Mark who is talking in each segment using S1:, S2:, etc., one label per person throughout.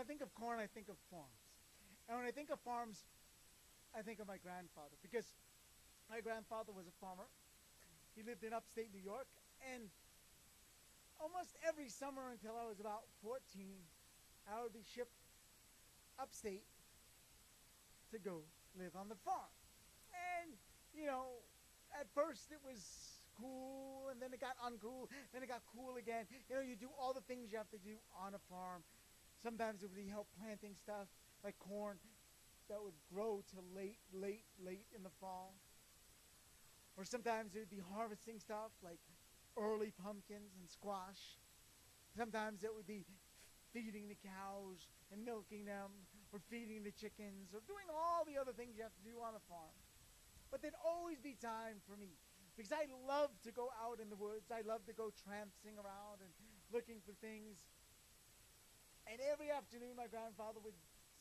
S1: think of corn, I think of farms. And when I think of farms, I think of my grandfather, because my grandfather was a farmer. He lived in upstate New York, and almost every summer until I was about 14, I would be shipped upstate to go live on the farm. And, you know, at first it was cool, and then it got uncool, then it got cool again. You know, you do all the things you have to do on a farm. Sometimes it would be help planting stuff like corn that would grow till late in the fall. Or sometimes it would be harvesting stuff like early pumpkins and squash. Sometimes it would be feeding the cows and milking them, or feeding the chickens, or doing all the other things you have to do on a farm. But there'd always be time for me, because I love to go out in the woods. I love to go trampsing around and looking for things. And every afternoon, my grandfather would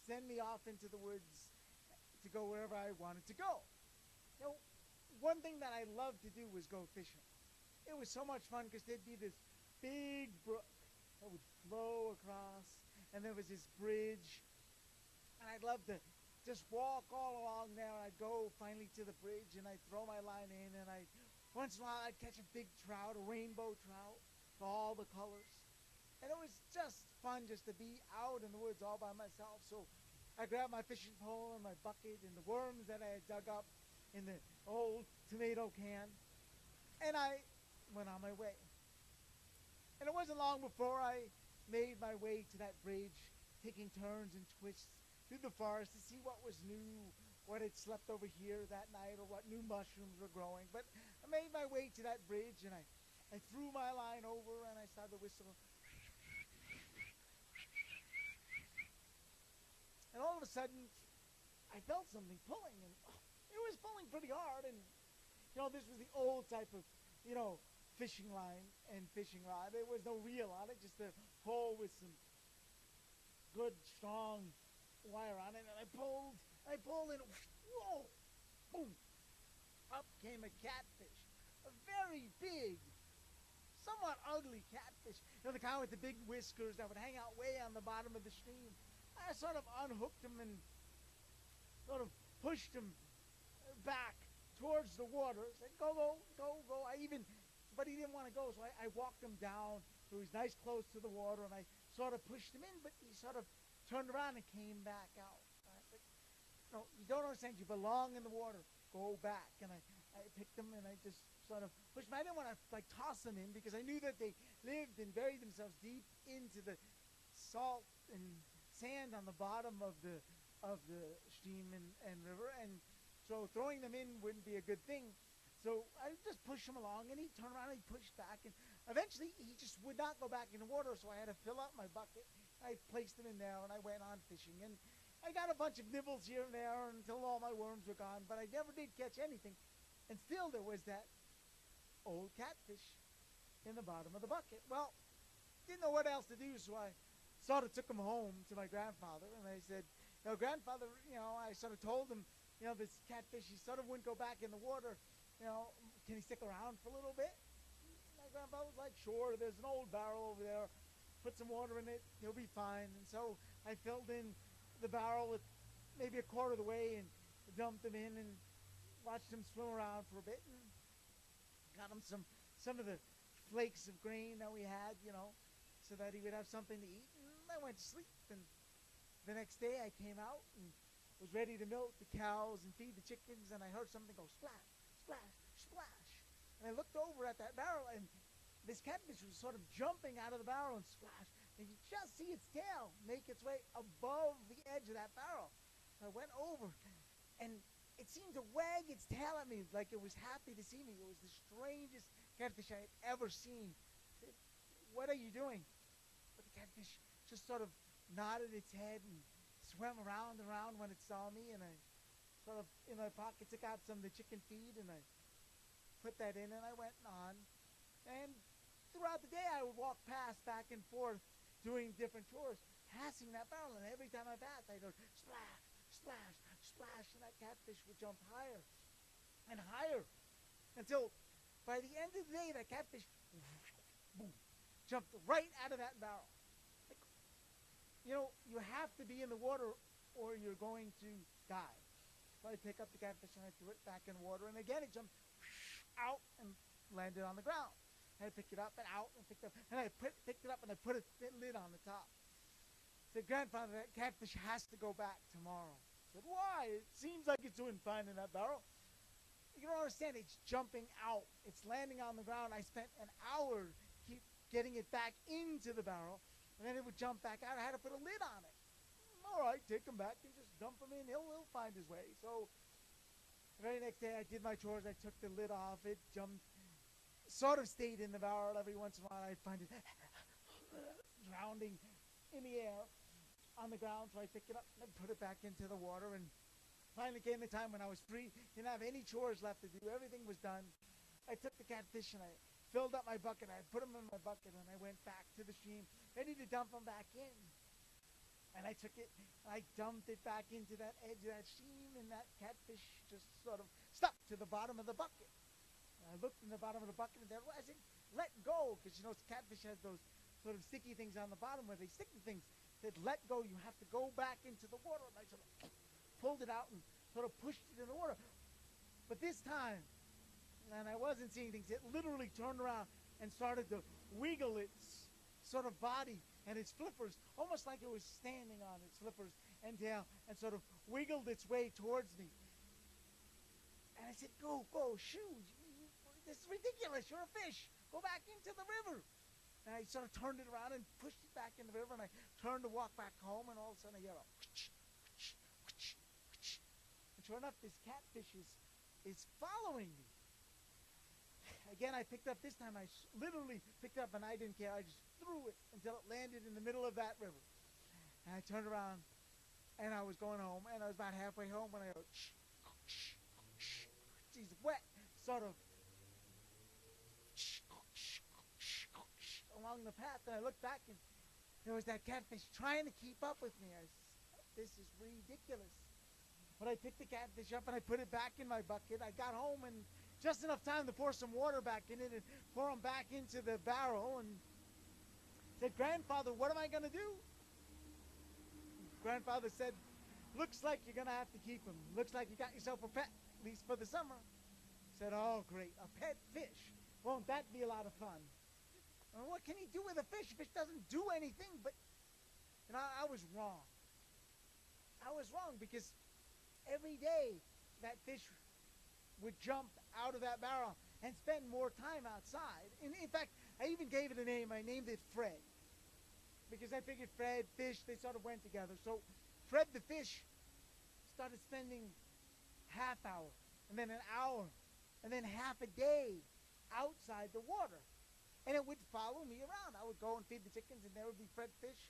S1: send me off into the woods to go wherever I wanted to go. You know, one thing that I loved to do was go fishing. It was so much fun because there'd be this big brook that would flow across, and there was this bridge. And I'd love to just walk all along there. I'd go finally to the bridge, and I'd throw my line in, and once in a while I'd catch a big trout, a rainbow trout, all the colors. And it was just fun just to be out in the woods all by myself. So I grabbed my fishing pole and my bucket and the worms that I had dug up in the old tomato can, and I went on my way. And it wasn't long before I made my way to that bridge, taking turns and twists through the forest to see what was new, what had slept over here that night, or what new mushrooms were growing. But I made my way to that bridge, and I threw my line over, and I started to whistle. And all of a sudden, I felt something pulling, and it was pulling pretty hard. And, you know, this was the old type of, you know, fishing line and fishing rod. There was no reel on it, just a pole with some good, strong wire on it. And I pulled, and whoa, boom, up came a catfish. A very big, somewhat ugly catfish. You know, the kind with the big whiskers that would hang out way on the bottom of the stream. I sort of unhooked him and sort of pushed him back towards the water. Said, go. But he didn't want to go, so I walked him down. He was nice close to the water, and I sort of pushed him in, but he sort of turned around and came back out. I said, no, you don't understand. You belong in the water. Go back. And I picked him, and I just sort of pushed him. I didn't want to like toss them in, because I knew that they lived and buried themselves deep into the salt and sand on the bottom of the stream and river, and so throwing them in wouldn't be a good thing. So I just pushed him along, and he turned around and he pushed back, and eventually he just would not go back in the water, so I had to fill up my bucket. I placed him in there, and I went on fishing, and I got a bunch of nibbles here and there until all my worms were gone, but I never did catch anything. And still there was that old catfish in the bottom of the bucket. Well, didn't know what else to do, so I sort of took him home to my grandfather, and I said, you know, grandfather, you know, I sort of told him, you know, this catfish, he sort of wouldn't go back in the water, you know, can he stick around for a little bit? My grandfather was like, sure, there's an old barrel over there, put some water in it, he'll be fine. And so I filled in the barrel with maybe a quarter of the way and dumped him in and watched him swim around for a bit, and got him some of the flakes of grain that we had, you know, so that he would have something to eat. And I went to sleep, and the next day I came out and was ready to milk the cows and feed the chickens, and I heard something go splash, splash, splash. And I looked over at that barrel, and this catfish was sort of jumping out of the barrel and splash. And you just see its tail make its way above the edge of that barrel. So I went over, and it seemed to wag its tail at me like it was happy to see me. It was the strangest catfish I had ever seen. I said, what are you doing? But the catfish just sort of nodded its head and swam around and around when it saw me, and I sort of, in my pocket, took out some of the chicken feed, and I put that in, and I went on. And throughout the day, I would walk past, back and forth, doing different chores, passing that barrel, and every time I passed, I'd go splash, splash, splash, and that catfish would jump higher and higher, until by the end of the day, that catfish, boom, jumped right out of that barrel. Like, you have to be in the water or you're going to die. So I pick up the catfish and I threw it back in water, and again it jumped out and landed on the ground. I picked it up and out and picked it up, and I picked it up and I put a lid on the top. I said, "Grandfather, that catfish has to go back tomorrow." I said, "Why? It seems like it's doing fine in that barrel." You don't understand. It's jumping out. It's landing on the ground. I spent an hour keep getting it back into the barrel, and then it would jump back out. I had to put a lid on it. All right, take him back and just dump him in. He'll find his way. So the very next day I did my chores. I took the lid off. It jumped, sort of stayed in the barrel. Every once in a while I'd find it drowning in the air on the ground. So I picked it up and put it back into the water. And finally came the time when I was free. Didn't have any chores left to do. Everything was done. I took the catfish and I filled up my bucket. I put them in my bucket and I went back to the stream, ready to dump them back in. And I took it, and I dumped it back into that edge of that stream, and that catfish just sort of stuck to the bottom of the bucket. And I looked in the bottom of the bucket, and there I said, "Let go," because catfish has those sort of sticky things on the bottom where they stick the things. I said, "Let go, you have to go back into the water." And I sort of pulled it out and sort of pushed it in the water. But this time, and I wasn't seeing things, it literally turned around and started to wiggle its sort of body and its flippers, almost like it was standing on its flippers and tail, and sort of wiggled its way towards me. And I said, go, shoot. This is ridiculous. You're a fish. Go back into the river. And I sort of turned it around and pushed it back in the river, and I turned to walk back home, and all of a sudden I hear a and sure enough, this catfish is following me. Again, I picked up this time. I literally picked up, and I didn't care. I just threw it until it landed in the middle of that river. And I turned around, and I was going home, and I was about halfway home when I heard these wet sort of along the path, and I looked back, and there was that catfish trying to keep up with me. I said, "This is ridiculous." But I picked the catfish up, and I put it back in my bucket. I got home, and just enough time to pour some water back in it and pour them back into the barrel, and said, "Grandfather, what am I going to do?" Grandfather said, "Looks like you're going to have to keep him. Looks like you got yourself a pet, at least for the summer." I said, "Oh, great, a pet fish. Won't that be a lot of fun?" Well, what can he do with a fish? A fish doesn't do anything. But I was wrong. I was wrong, because every day that fish would jump out of that barrel and spend more time outside. And in fact, I even gave it a name. I named it Fred, because I figured Fred, fish, they sort of went together. So Fred the fish started spending half hour, and then an hour, and then half a day outside the water. And it would follow me around. I would go and feed the chickens, and there would be Fred fish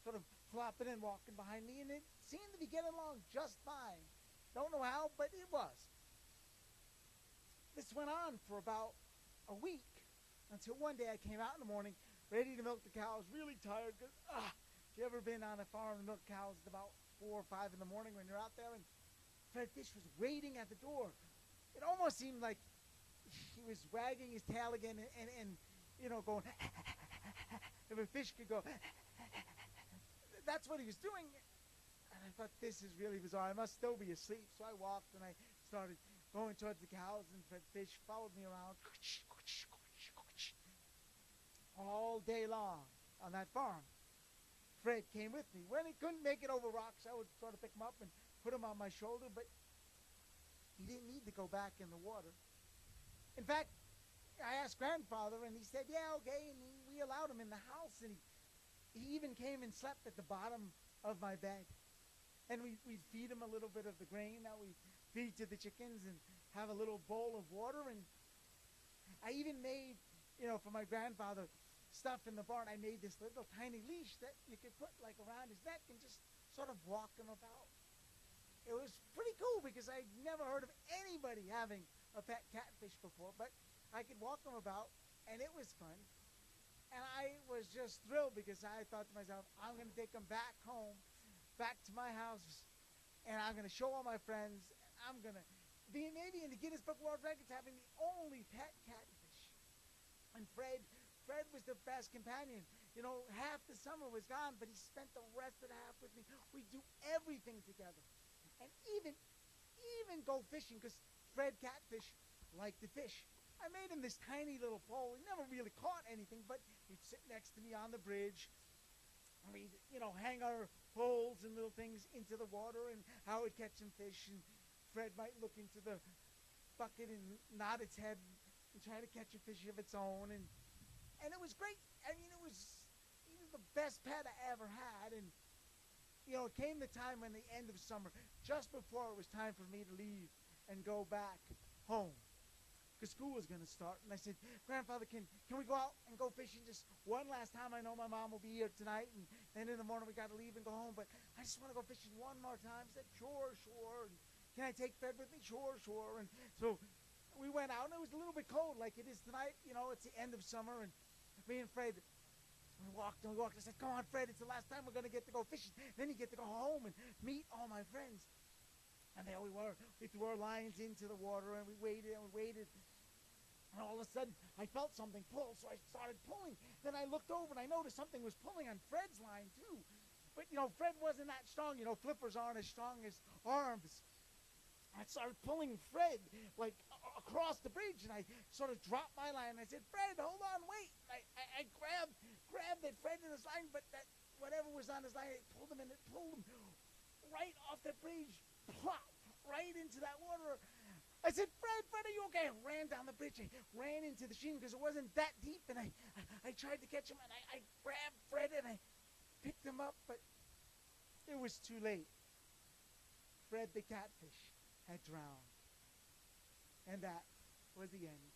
S1: sort of flopping and walking behind me, and it seemed to be getting along just fine. Don't know how, but it was. This went on for about a week, until one day I came out in the morning, ready to milk the cows, really tired. Because, if you ever been on a farm and milk cows at about 4 or 5 in the morning when you're out there, and Fred Fish was waiting at the door. It almost seemed like he was wagging his tail again and going, if a fish could go, that's what he was doing. And I thought, this is really bizarre. I must still be asleep. So I walked, and I started going towards the cows, and Fred Fish followed me around all day long on that farm. Fred came with me. When he couldn't make it over rocks, I would sort of pick him up and put him on my shoulder, but he didn't need to go back in the water. In fact, I asked Grandfather, and he said, yeah, okay, and we allowed him in the house, and he even came and slept at the bottom of my bed. And we'd feed him a little bit of the grain that we feed to the chickens, and have a little bowl of water. And I even made, for my grandfather, stuff in the barn. I made this little tiny leash that you could put like around his neck and just sort of walk him about. It was pretty cool, because I'd never heard of anybody having a pet catfish before, but I could walk him about, and it was fun. And I was just thrilled, because I thought to myself, I'm going to take him back home, back to my house, and I'm going to show all my friends. I'm going to be maybe in the Guinness Book of World Records having the only pet catfish. And Fred Fred was the best companion. You know, half the summer was gone, but he spent the rest of the half with me. We do everything together. And even go fishing, because Fred Catfish liked to fish. I made him this tiny little pole. He never really caught anything, but he'd sit next to me on the bridge. And we'd, hang our poles and little things into the water, and how we'd catch some fish. And Fred might look into the bucket and nod its head and try to catch a fish of its own. And it was great. I mean, he was the best pet I ever had. And, it came the time when the end of summer, just before it was time for me to leave and go back home, because school was going to start. And I said, Grandfather, can we go out and go fishing just one last time? I know my mom will be here tonight, and then in the morning we got to leave and go home, but I just want to go fishing one more time. I said, sure. And can I take Fred with me? Sure. And so we went out, and it was a little bit cold like it is tonight. It's the end of summer, and me and Fred, we walked. I said, come on, Fred, it's the last time we're going to get to go fishing. Then you get to go home and meet all my friends. And there we were. We threw our lines into the water, and we waited. And all of a sudden, I felt something pull, so I started pulling. Then I looked over, and I noticed something was pulling on Fred's line, too. But, Fred wasn't that strong. Flippers aren't as strong as arms. I started pulling Fred, like, across the bridge, and I sort of dropped my line. I said, Fred, hold on, wait. I grabbed that Fred in his line, but that whatever was on his line, it pulled him right off the bridge, plop, right into that water. I said, Fred, are you okay? I ran down the bridge. I ran into the stream because it wasn't that deep, and I tried to catch him, and I grabbed Fred, and I picked him up, but it was too late. Fred the Catfish had drowned. And that was the end